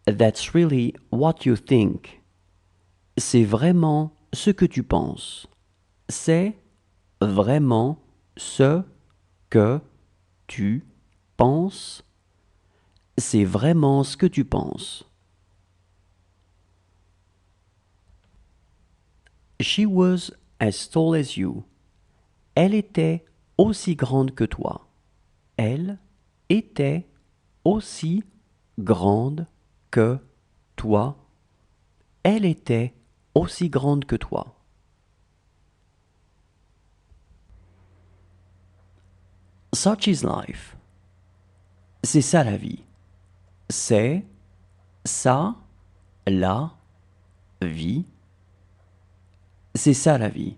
That's really what you think. C'est vraiment ce que tu penses. C'est vraiment ce que tu penses. C'est vraiment ce que tu penses. She was as tall as you. Elle était aussi grande que toi. Elle était aussi grande que toi. Elle était aussi grande que toi. Such is life. C'est ça la vie. C'est ça la vie. C'est ça la vie.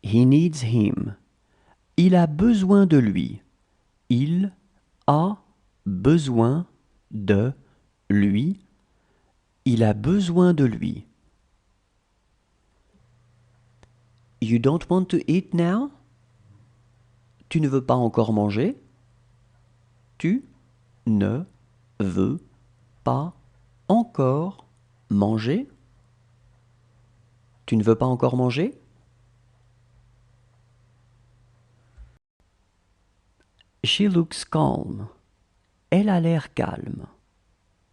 He needs him. Il a besoin de lui. Il a besoin de lui. Il a besoin de lui. You don't want to eat now? Tu ne veux pas encore manger? Tu ne veux pas encore manger? Tu ne veux pas encore manger? She looks calm. Elle a l'air calme.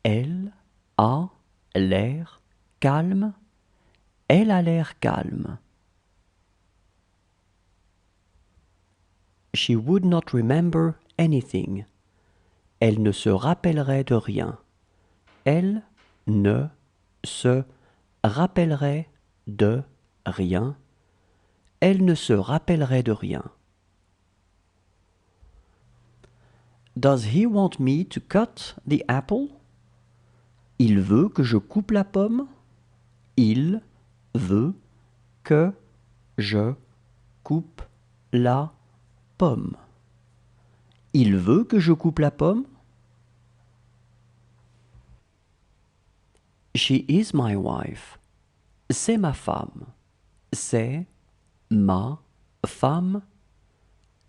Elle a l'air calme. Elle a l'air calme. She would not remember anything. Elle ne se rappellerait de rien. Elle ne se rappellerait de rien. Elle ne se rappellerait de rien. Does he want me to cut the apple? Il veut que je coupe la pomme? Il veut que je coupe la pomme. Il veut que je coupe la pomme? She is my wife. C'est ma femme. C'est ma femme.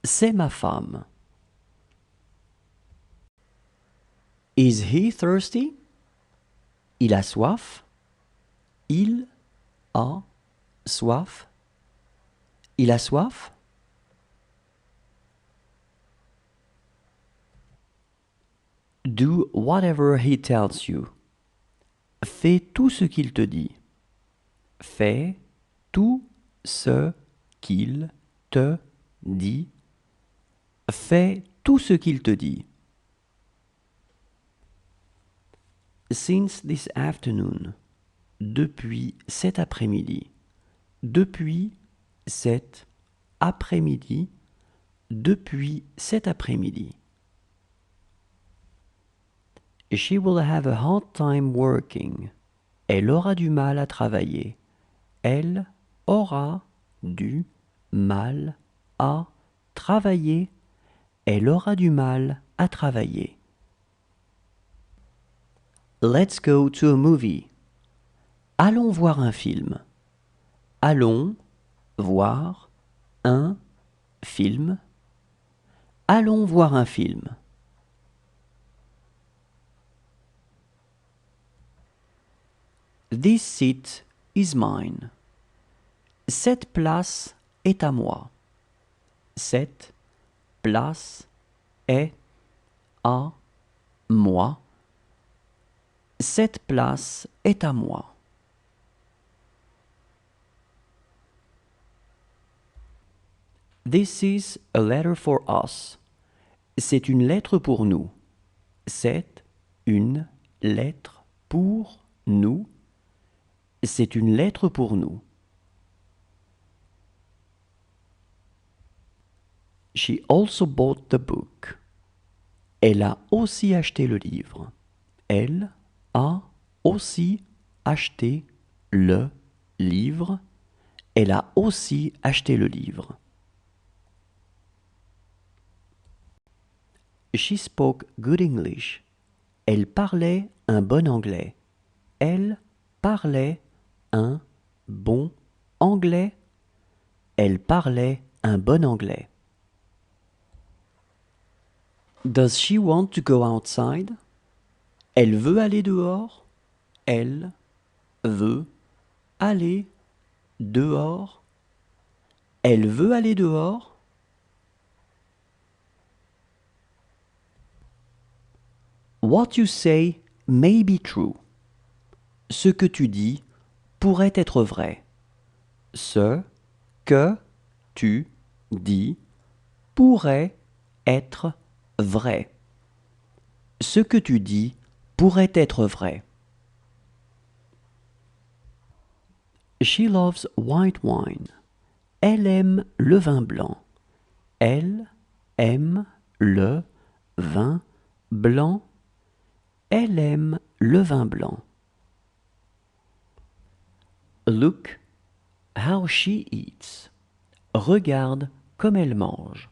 C'est ma femme. Is he thirsty? Il a soif? Il a soif? Il a soif? Do whatever he tells you. Fais tout ce qu'il te dit. Fais tout ce qu'il te dit. Fais tout ce qu'il te dit. Since this afternoon. Depuis cet après-midi. Depuis cet après-midi. Depuis cet après-midi. She will have a hard time working. Elle aura du mal à travailler. Elle aura du mal à travailler. Elle aura du mal à travailler. Let's go to a movie. Allons voir un film. Allons voir un film. Allons voir un film. This seat is mine. Cette place est à moi. Cette place est à moi. Cette place est à moi. This is a letter for us. C'est une lettre pour nous. C'est une lettre pour nous. C'est une lettre pour nous. She also bought the book. Elle a aussi acheté le livre. Elle a aussi acheté le livre. Elle a aussi acheté le livre. She spoke good English. Elle parlait un bon anglais. Elle parlait un bon anglais. Elle parlait un bon anglais. Does she want to go outside? Elle veut aller dehors. Elle veut aller dehors. Elle veut aller dehors. What you say may be true. Ce que tu dis pourrait être vrai. Ce que tu dis pourrait être vrai. Ce que tu dis pourrait être vrai. She loves white wine. Elle aime le vin blanc. Elle aime le vin blanc. Elle aime le vin blanc. Look how she eats. Regarde comme elle mange.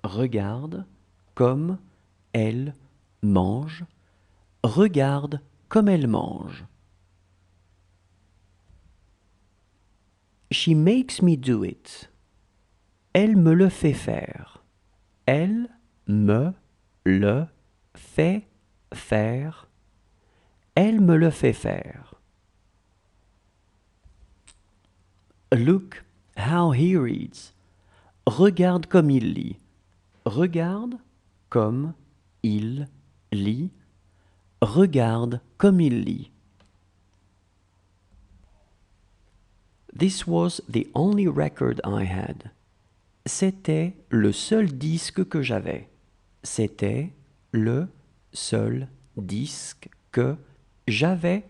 Regarde comme elle mange. Regarde comme elle mange. She makes me do it. Elle me le fait faire. Elle me le fait faire. Elle me le fait faire. Look how he reads. Regarde comme il lit. Regarde comme il lit. Regarde comme il lit. This was the only record I had. C'était le seul disque que j'avais. C'était le seul disque que j'avais.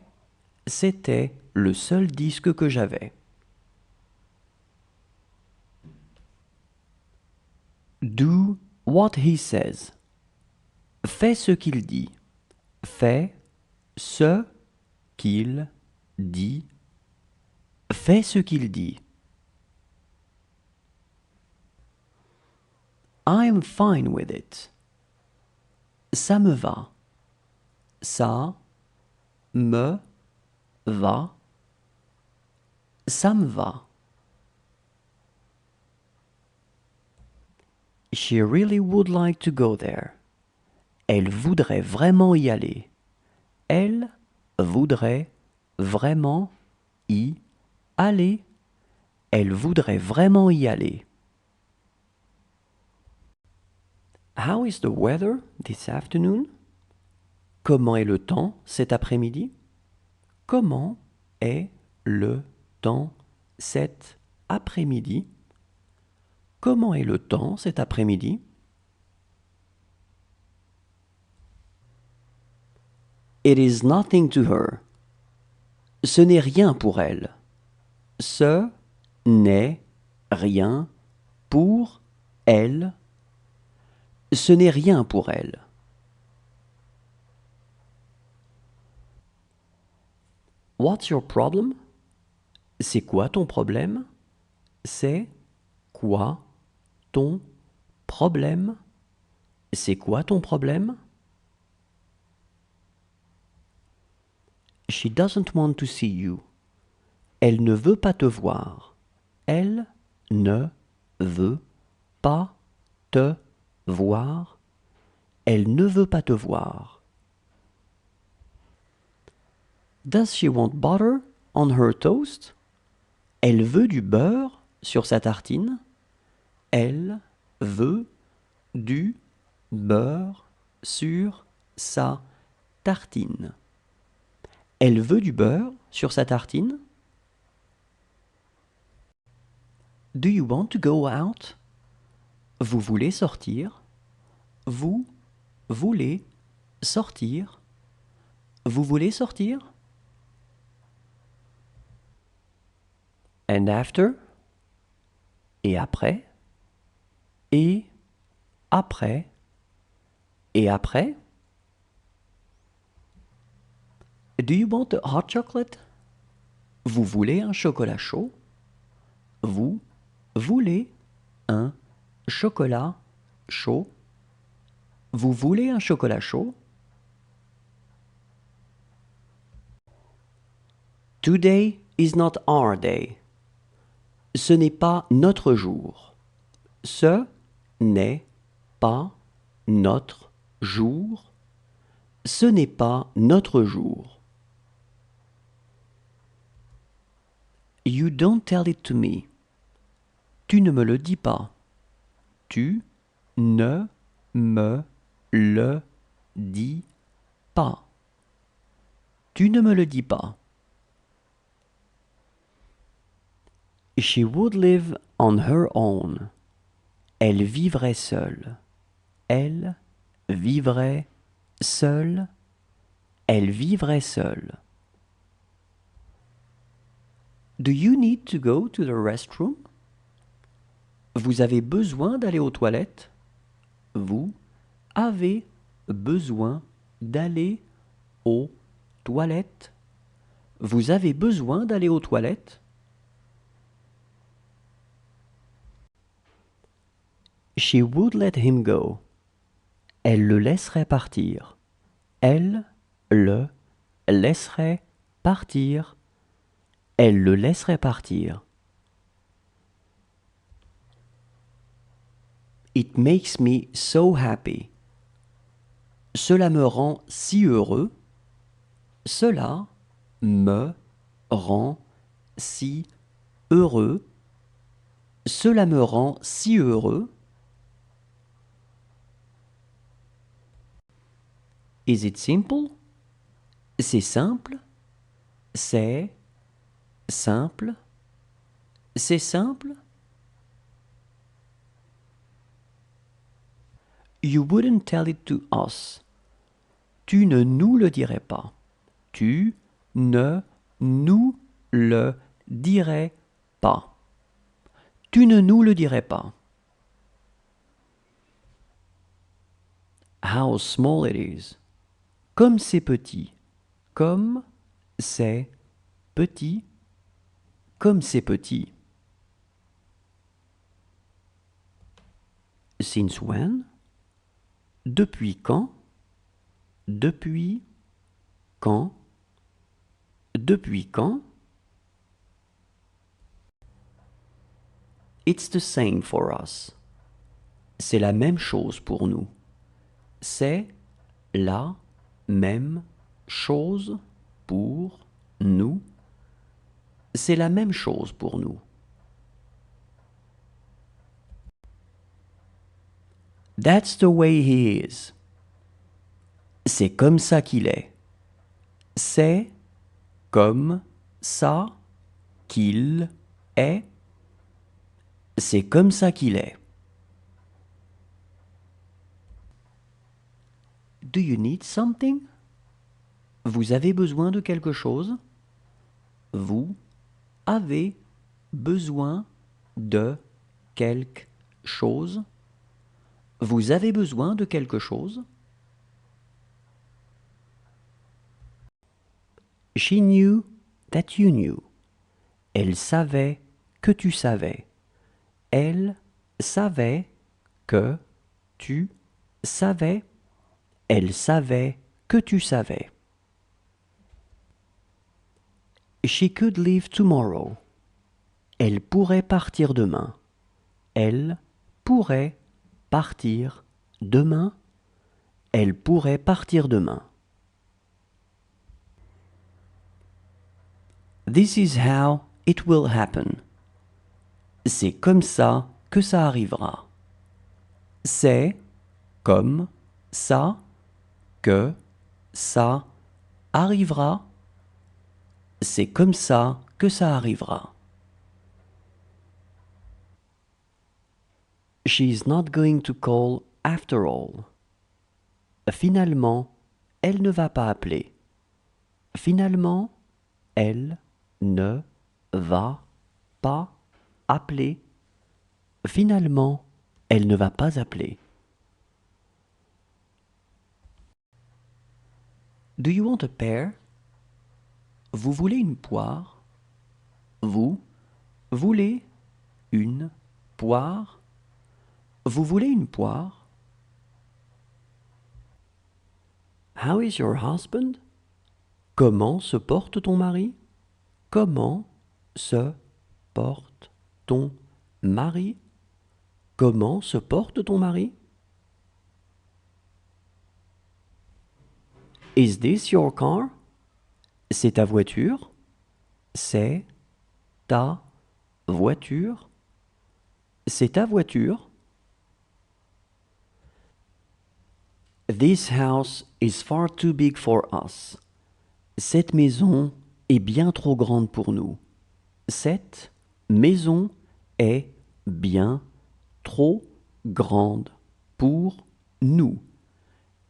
C'était le seul disque que j'avais. Do what he says. Fais ce qu'il dit. Fais ce qu'il dit. Fais ce qu'il dit. I'm fine with it. Ça me va. Ça me va. Ça me va. She really would like to go there. Elle voudrait vraiment y aller. Elle voudrait vraiment y aller. Elle voudrait vraiment y aller. How is the weather this afternoon? Comment est le temps cet après-midi? Comment est le temps cet après-midi? Comment est le temps cet après-midi? It is nothing to her. Ce n'est rien pour elle. Ce n'est rien pour elle. Ce n'est rien pour elle. What's your problem? C'est quoi ton problème? C'est quoi ton problème? C'est quoi ton problème? She doesn't want to see you. Elle ne veut pas te voir. Elle ne veut pas te voir. Elle ne veut pas te voir. Does she want butter on her toast? Elle veut du beurre sur sa tartine. Elle veut du beurre sur sa tartine. Elle veut du beurre sur sa tartine. Do you want to go out? Vous voulez sortir? Vous voulez sortir? Vous voulez sortir? And after? Et après? Et après? Et après? Do you want a hot chocolate? Vous voulez un chocolat chaud? Vous voulez un chocolat chaud? Vous voulez un chocolat chaud? Today is not our day. Ce n'est pas notre jour. Ce n'est pas notre jour, ce n'est pas notre jour. You don't tell it to me. Tu ne me le dis pas. Tu ne me le dis pas. Tu ne me le dis pas. She would live on her own. Elle vivrait seule. Elle vivrait seule. Elle vivrait seule. Do you need to go to the restroom? Vous avez besoin d'aller aux toilettes? Vous avez besoin d'aller aux toilettes? Vous avez besoin d'aller aux toilettes? She would let him go. Elle le laisserait partir. Elle le laisserait partir. Elle le laisserait partir. It makes me so happy. Cela me rend si heureux. Cela me rend si heureux. Cela me rend si heureux. Is it simple? C'est simple. C'est simple. C'est simple. You wouldn't tell it to us. Tu ne nous le dirais pas. Tu ne nous le dirais pas. Tu ne nous le dirais pas. How small it is. Comme c'est petit. Comme c'est petit. Comme c'est petit. Since when? Depuis quand? Depuis quand? Depuis quand? It's the same for us. C'est la même chose pour nous. C'est la même chose pour nous. C'est la même chose pour nous. That's the way he is. C'est comme ça qu'il est. C'est comme ça qu'il est. C'est comme ça qu'il est. Do you need something? Vous avez besoin de quelque chose? Vous avez besoin de quelque chose? Vous avez besoin de quelque chose? She knew that you knew. Elle savait que tu savais. Elle savait que tu savais. Elle savait que tu savais. She could leave tomorrow. Elle pourrait partir demain. Elle pourrait partir demain. Elle pourrait partir demain. This is how it will happen. C'est comme ça que ça arrivera. C'est comme ça que ça arrivera. C'est comme ça que ça arrivera. She's not going to call after all. Finalement, elle ne va pas appeler. Finalement, elle ne va pas appeler. Finalement, elle ne va pas appeler. Do you want a pear? Vous voulez une poire? Vous voulez une poire? Vous voulez une poire? How is your husband? Comment se porte ton mari? Comment se porte ton mari? Comment se porte ton mari? Is this your car? C'est ta voiture? C'est ta voiture? C'est ta voiture? This house is far too big for us. Cette maison est bien trop grande pour nous. Cette maison est bien trop grande pour nous.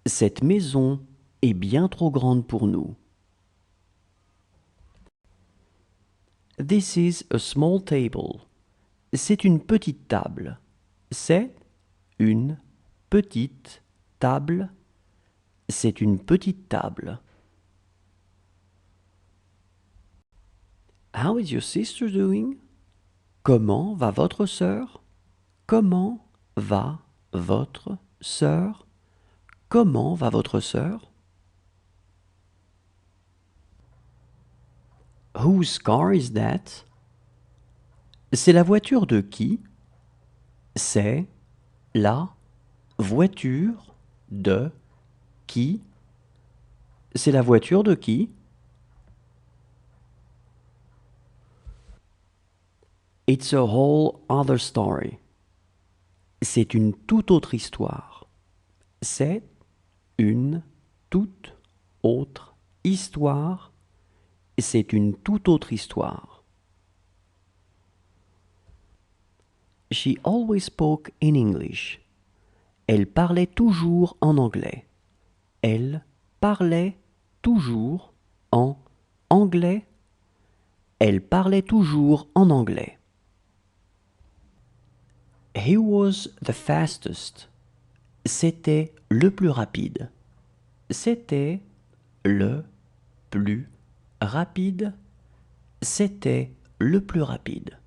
Cette maison est bien trop grande pour nous. This is a small table. C'est une petite table. C'est une petite table. C'est une petite table. How is your sister doing? Comment va votre sœur? Comment va votre sœur? Comment va votre sœur? Whose car is that? C'est la voiture de qui? C'est la voiture de qui? C'est la voiture de qui? It's a whole other story. C'est une toute autre histoire. C'est une toute autre histoire. C'est une toute autre histoire. She always spoke in English. Elle parlait toujours en anglais. Elle parlait toujours en anglais. Elle parlait toujours en anglais. He was the fastest. C'était le plus rapide. C'était le plus rapide. C'était le plus rapide.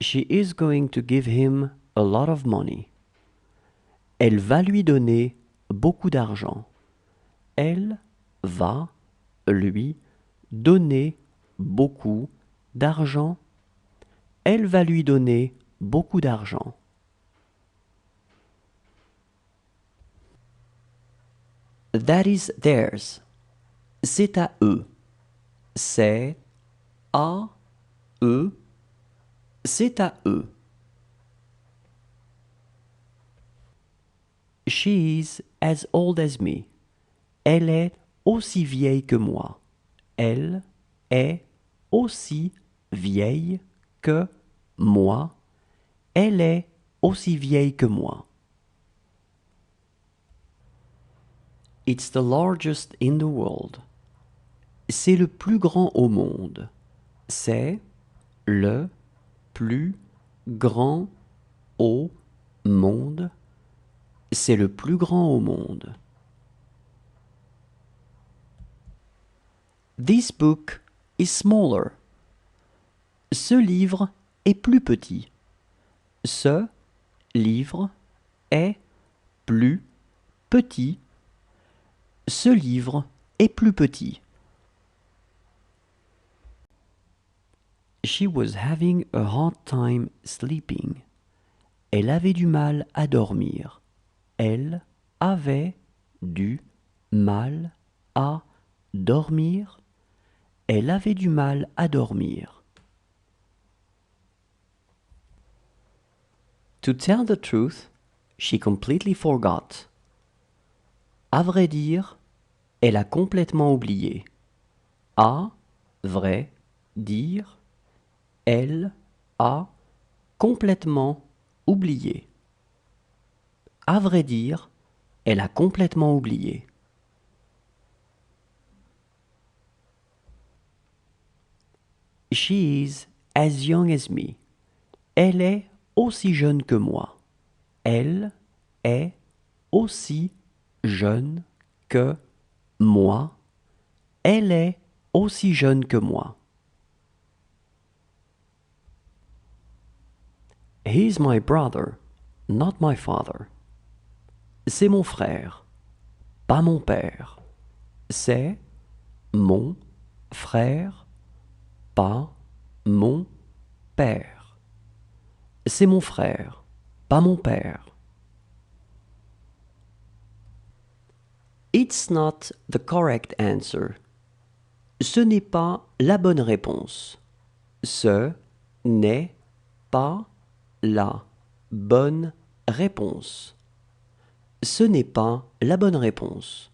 She is going to give him a lot of money. Elle va lui donner beaucoup d'argent. Elle va lui donner beaucoup d'argent. Elle va lui donner beaucoup d'argent. That is theirs. C'est à eux. C'est à eux. C'est à eux. She is as old as me. Elle est aussi vieille que moi. Elle est aussi vieille que moi. Elle est aussi vieille que moi. It's the largest in the world. C'est le plus grand au monde. C'est le plus grand au monde. C'est le plus grand au monde. This book is smaller. Ce livre est plus petit. Ce livre est plus petit. Ce livre est plus petit. She was having a hard time sleeping. Elle avait du mal à dormir. Elle avait du mal à dormir. Elle avait du mal à dormir. To tell the truth, she completely forgot. À vrai dire, elle a complètement oublié. À vrai dire, elle a complètement oublié. À vrai dire, elle a complètement oublié. She is as young as me. Elle est aussi jeune que moi. Elle est aussi jeune que moi. Elle est aussi jeune que moi. He's my brother, not my father. C'est mon frère, pas mon père. C'est mon frère, pas mon père. C'est mon frère, pas mon père. It's not the correct answer. Ce n'est pas la bonne réponse. Ce n'est pas la bonne réponse. Ce n'est pas la bonne réponse.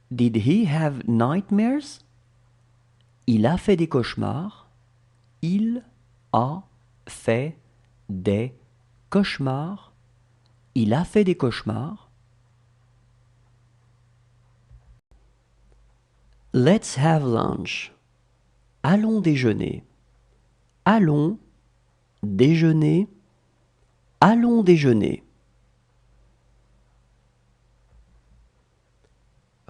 Did he have nightmares? Il a fait des cauchemars. Il a fait des cauchemars. Il a fait des cauchemars. Let's have lunch. Allons déjeuner. Allons déjeuner. Allons déjeuner.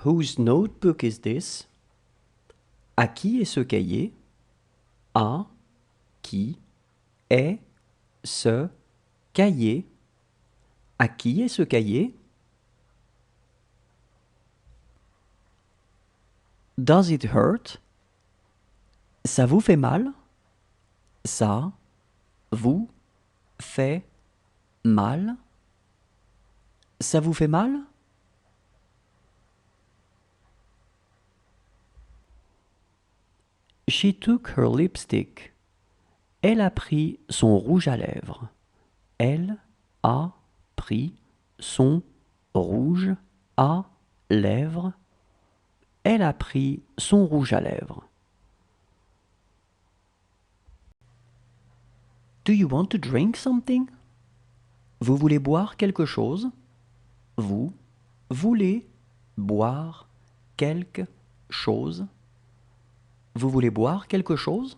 Whose notebook is this? À qui est ce cahier? À qui est ce cahier? À qui est ce cahier? Does it hurt? Ça vous fait mal? Ça vous fait mal? Ça vous fait mal? She took her lipstick. Elle a pris son rouge à lèvres. Elle a pris son rouge à lèvres. Elle a pris son rouge à lèvres. Do you want to drink something? Vous voulez boire quelque chose? Vous voulez boire quelque chose? Vous voulez boire quelque chose?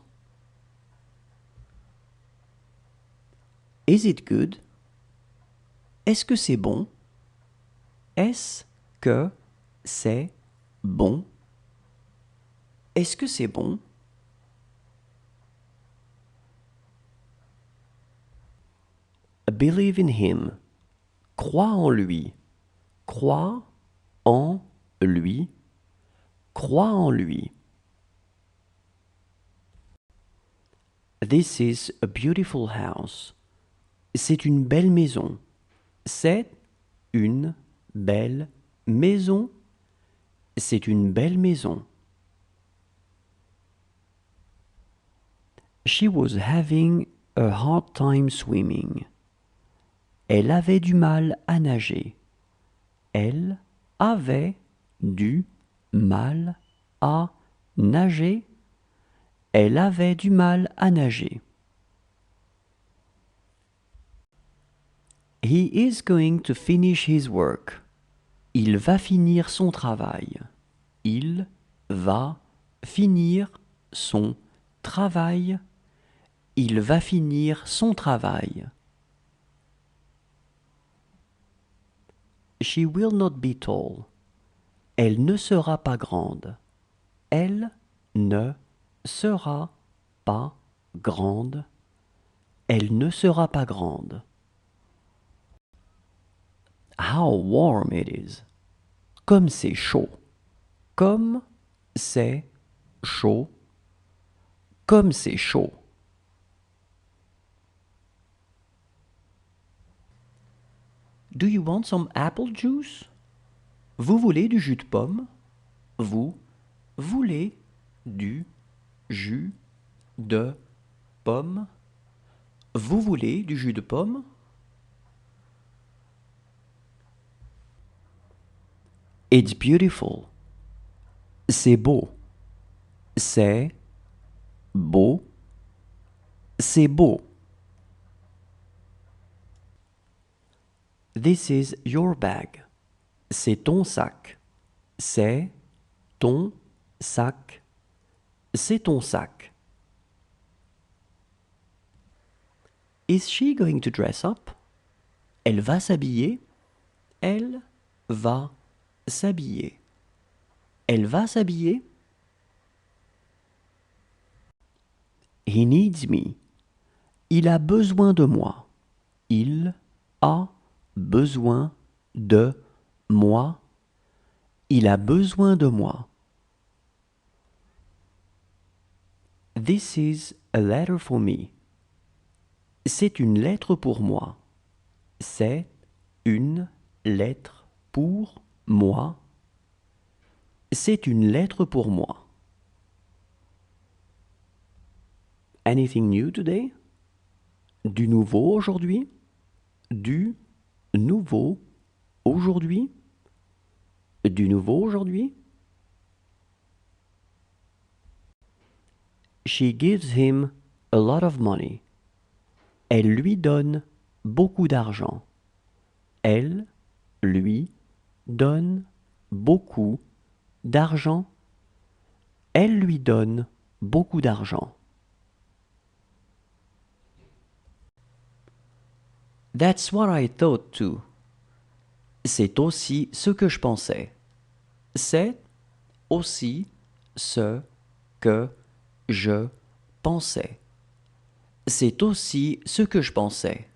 Is it good? Est-ce que c'est bon? Est-ce que c'est bon? Est-ce que c'est bon? Believe in him. Crois en lui. Crois en lui. Crois en lui. This is a beautiful house. C'est une belle maison. C'est une belle maison. C'est une belle maison. She was having a hard time swimming. Elle avait du mal à nager. Elle avait du mal à nager. Elle avait du mal à nager. He is going to finish his work. Il va finir son travail. Il va finir son travail. Il va finir son travail. She will not be tall. Elle ne sera pas grande. Elle ne sera pas grande. Elle ne sera pas grande. How warm it is. Comme c'est chaud. Comme c'est chaud. Comme c'est chaud. Do you want some apple juice? Vous voulez du jus de pomme? Vous voulez du jus de pomme? Vous voulez du jus de pomme? It's beautiful. C'est beau. C'est beau. C'est beau. This is your bag. C'est ton sac. C'est ton sac. C'est ton sac. Is she going to dress up? Elle va s'habiller. Elle va s'habiller. Elle va s'habiller. He needs me. Il a besoin de moi. Il a besoin de moi. Il a besoin de moi. This is a letter for me. C'est une lettre pour moi. C'est une lettre pour moi. C'est une lettre pour moi. Anything new today? Du nouveau aujourd'hui? Du nouveau aujourd'hui? Du nouveau aujourd'hui? She gives him a lot of money. Elle lui donne beaucoup d'argent. Elle lui donne beaucoup d'argent. Elle lui donne beaucoup d'argent. That's what I thought too. C'est aussi ce que je pensais. C'est aussi ce que je pensais. C'est aussi ce que je pensais.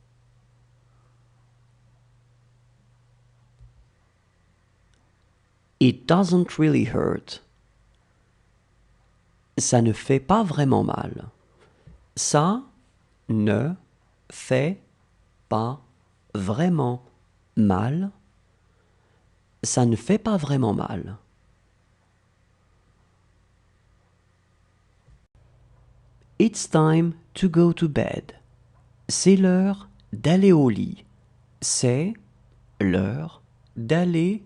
It doesn't really hurt. Ça ne fait pas vraiment mal. Ça ne fait pas vraiment mal. Ça ne fait pas vraiment mal. It's time to go to bed. C'est l'heure d'aller au lit. C'est l'heure d'aller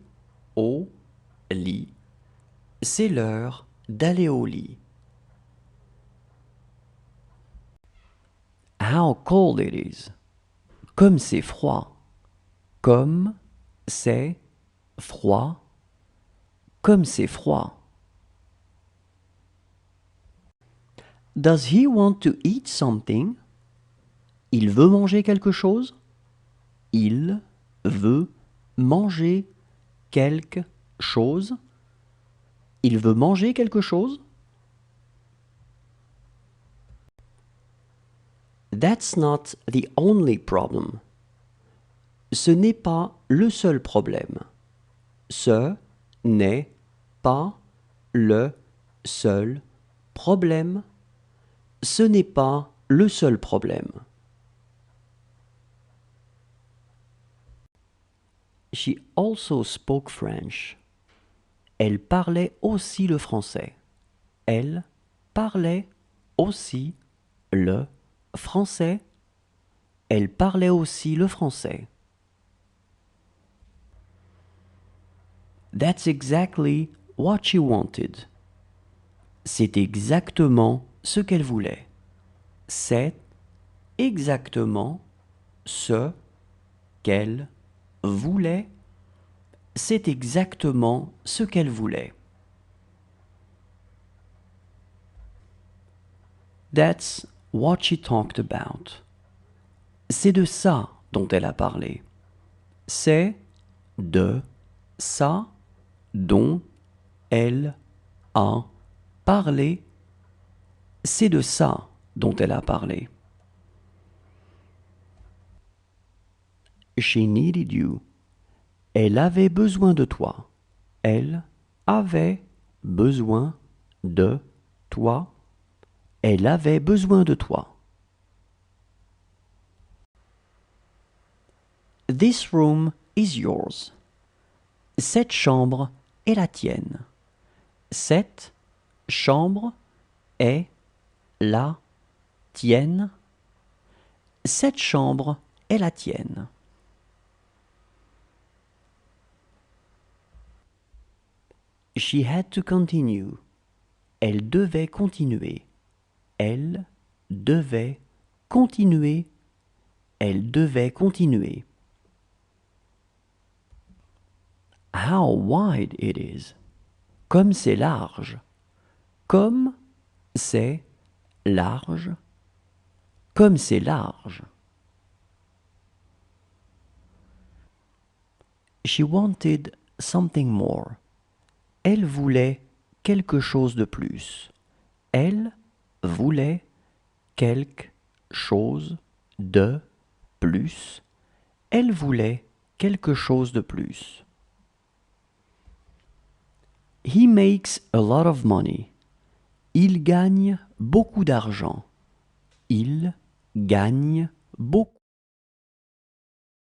au lit. C'est l'heure d'aller au lit. How cold it is. Comme c'est froid. Comme c'est froid. Comme c'est froid. Does he want to eat something? Il veut manger quelque chose? Il veut manger quelque chose? Il veut manger quelque chose? That's not the only problem. Ce n'est pas le seul problème. Ce n'est pas le seul problème. Ce n'est pas le seul problème. She also spoke French. Elle parlait aussi le français. Elle parlait aussi le français. Elle parlait aussi le français. That's exactly what she wanted. C'est exactement ce qu'elle voulait. C'est exactement ce qu'elle voulait. C'est exactement ce qu'elle voulait. That's what she talked about. C'est de ça dont elle a parlé. C'est de ça dont elle a parlé. C'est de ça dont elle a parlé. She needed you. Elle avait besoin de toi. Elle avait besoin de toi. Elle avait besoin de toi. This room is yours. Cette chambre est la tienne. Cette chambre est la tienne. Cette chambre est la tienne. She had to continue. Elle devait continuer. Elle devait continuer. Elle devait continuer. How wide it is. Comme c'est large. Comme c'est large. Comme c'est large. She wanted something more. Elle voulait quelque chose de plus. Elle voulait quelque chose de plus. Elle voulait quelque chose de plus. He makes a lot of money. Il gagne beaucoup d'argent. Il gagne beaucoup